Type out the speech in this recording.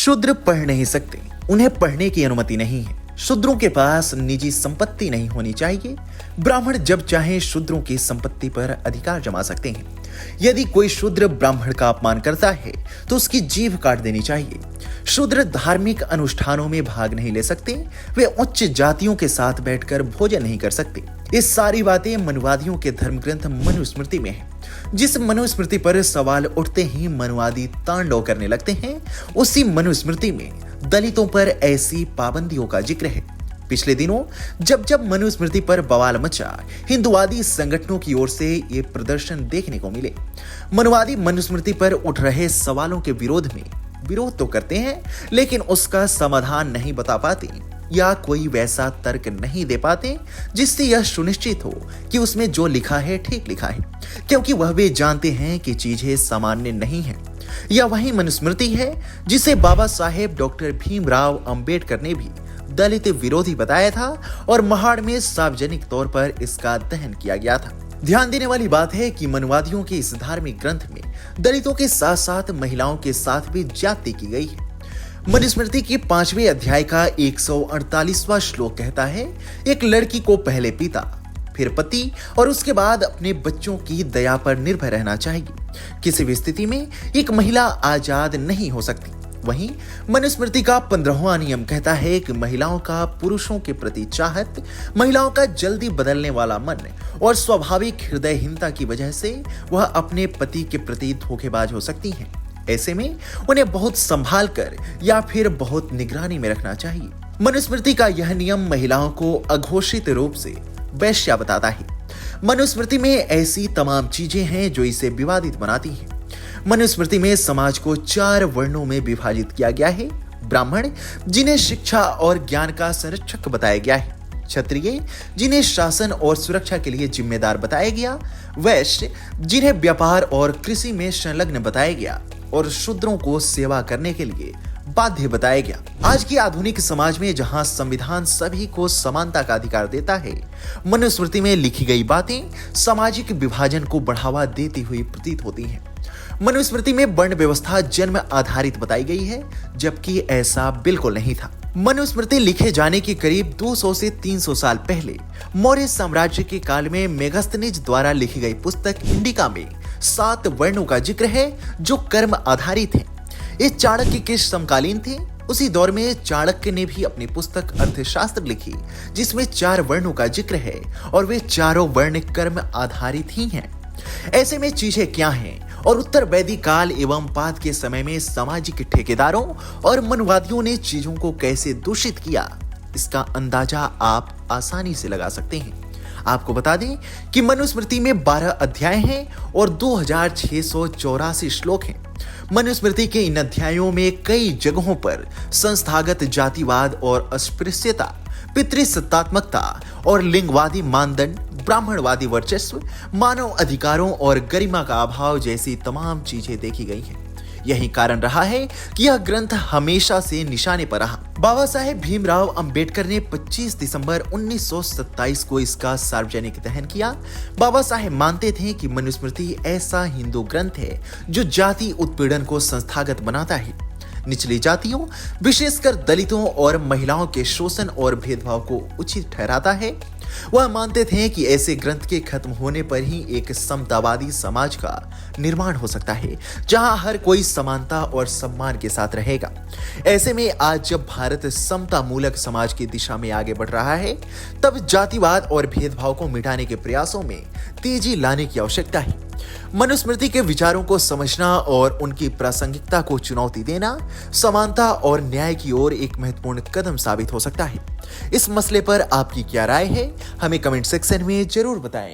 शूद्र पढ़ नहीं सकते, उन्हें पढ़ने की अनुमति नहीं है। शूद्रों के पास निजी संपत्ति नहीं होनी चाहिए। ब्राह्मण जब चाहे शूद्रों की संपत्ति पर अधिकार जमा सकते हैं। यदि कोई शूद्र ब्राह्मण का अपमान करता है तो उसकी जीभ काट देनी चाहिए। शूद्र धार्मिक अनुष्ठानों में भाग नहीं ले सकते। वे उच्च जातियों के साथ बैठकर भोजन नहीं कर सकते। ये सारी बातें मनुवादियों के धर्म ग्रंथ मनुस्मृति में है। जिस मनुस्मृति पर सवाल उठते ही मनुवादी तांडव करने लगते हैं, उसी मनुस्मृति में दलितों पर ऐसी पाबंदियों का जिक्र है। पिछले दिनों जब मनुस्मृति पर बवाल मचा, हिंदुवादी संगठनों की ओर से ये प्रदर्शन देखने को मिले। मनुवादी मनुस्मृति पर उठ रहे सवालों के विरोध में विरोध तो करते हैं, लेकिन उसका समाधान नहीं बता पाते या कोई वैसा तर्क नहीं दे पाते जिससे यह सुनिश्चित हो कि उसमें जो लिखा है ठीक लिखा है, क्योंकि वह भी जानते हैं कि चीजें सामान्य नहीं है। यह वही मनुस्मृति है जिसे बाबा साहेब डॉक्टर भीमराव अंबेडकर ने भी दलित विरोधी बताया था और महाड़ में सार्वजनिक तौर पर इसका दहन किया गया था। ध्यान देने वाली बात है कि मनुवादियों के इस धार्मिक ग्रंथ में दलितों के साथ साथ महिलाओं के साथ भी ज्यादती की गई है। मनुस्मृति के 5वें अध्याय का 148वां श्लोक कहता है, एक लड़की को पहले पिता, फिर पति और उसके बाद अपने बच्चों की दया पर निर्भर रहना चाहिए। किसी भी स्थिति में एक महिला आजाद नहीं हो सकती। वहीं मनुस्मृति का 15वां नियम कहता है कि महिलाओं का पुरुषों के प्रति चाहत, महिलाओं का जल्दी बदलने वाला मन और स्वाभाविक हृदयहीनता की वजह से वह अपने पति के प्रति धोखेबाज हो सकती हैं। ऐसे में उन्हें बहुत संभाल कर या फिर बहुत निगरानी में रखना चाहिए। मनुस्मृति का यह नियम महिलाओं को अघोषित रूप से वैश्या बताता है। मनुस्मृति में ऐसी तमाम चीजें हैं जो इसे विवादित बनाती हैं। मनुस्मृति में समाज को 4 वर्णों में विभाजित किया गया है। ब्राह्मण, जिन्हें शिक्षा और ज्ञान का संरक्षक बताया गया है। क्षत्रिय, जिन्हें शासन और सुरक्षा के लिए जिम्मेदार बताया गया। वैश्य, जिन्हें व्यापार और कृषि में संलग्न बताया गया, और शूद्रों को सेवा करने के लिए बाध्य बताया गया। आज की आधुनिक समाज में जहां संविधान सभी को समानता का अधिकार देता है, मनुस्मृति में लिखी गई बातें सामाजिक विभाजन को बढ़ावा देती हुई प्रतीत होती हैं। मनुस्मृति में वर्ण व्यवस्था जन्म आधारित बताई गई है, जबकि ऐसा बिल्कुल नहीं था। मनुस्मृति लिखे जाने के करीब 200 से 300 साल पहले मौर्य साम्राज्य के काल में मेगस्थनीज द्वारा लिखी गई पुस्तक इंडिका में 7 वर्णों का जिक्र है जो कर्म आधारित हैं। ये चाणक्य के समकालीन थे। उसी दौर में चाणक्य ने भी अपनी पुस्तक अर्थशास्त्र लिखी, जिसमें 4 वर्णों का जिक्र है और वे चारों वर्ण कर्म आधारित ही हैं। ऐसे में चीजें क्या हैं और उत्तर वैदिक काल एवं बाद के समय में सामाजिक ठेकेदारों और मनवादियों ने चीजों को कैसे दूषित किया, इसका अंदाजा आप आसानी से लगा सकते हैं। आपको बता दें कि मनुस्मृति में 12 अध्याय हैं और 2684 श्लोक हैं। मनुस्मृति के इन अध्यायों में कई जगहों पर संस्थागत जातिवाद और अस्पृश्यता, पितृसत्तात्मकता और लिंगवादी मानदंड, ब्राह्मणवादी वर्चस्व, मानव अधिकारों और गरिमा का अभाव जैसी तमाम चीजें देखी गई हैं। यही कारण रहा है कि यह ग्रंथ हमेशा से निशाने पर रहा। बाबा साहेब भीमराव अंबेडकर ने 25 दिसंबर 1927 को इसका सार्वजनिक दहन किया। बाबा साहेब मानते थे कि मनुस्मृति ऐसा हिंदू ग्रंथ है जो जाति उत्पीड़न को संस्थागत बनाता है, निचली जातियों विशेषकर दलितों और महिलाओं के शोषण और भेदभाव को उचित ठहराता है। वह मानते थे कि ऐसे ग्रंथ के खत्म होने पर ही एक समतावादी समाज का निर्माण हो सकता है, जहां हर कोई समानता और सम्मान के साथ रहेगा। ऐसे में आज जब भारत समता मूलक समाज की दिशा में आगे बढ़ रहा है, तब जातिवाद और भेदभाव को मिटाने के प्रयासों में तेजी लाने की आवश्यकता है। मनुस्मृति के विचारों को समझना और उनकी प्रासंगिकता को चुनौती देना समानता और न्याय की ओर एक महत्वपूर्ण कदम साबित हो सकता है। इस मसले पर आपकी क्या राय है, हमें कमेंट सेक्शन में जरूर बताएं।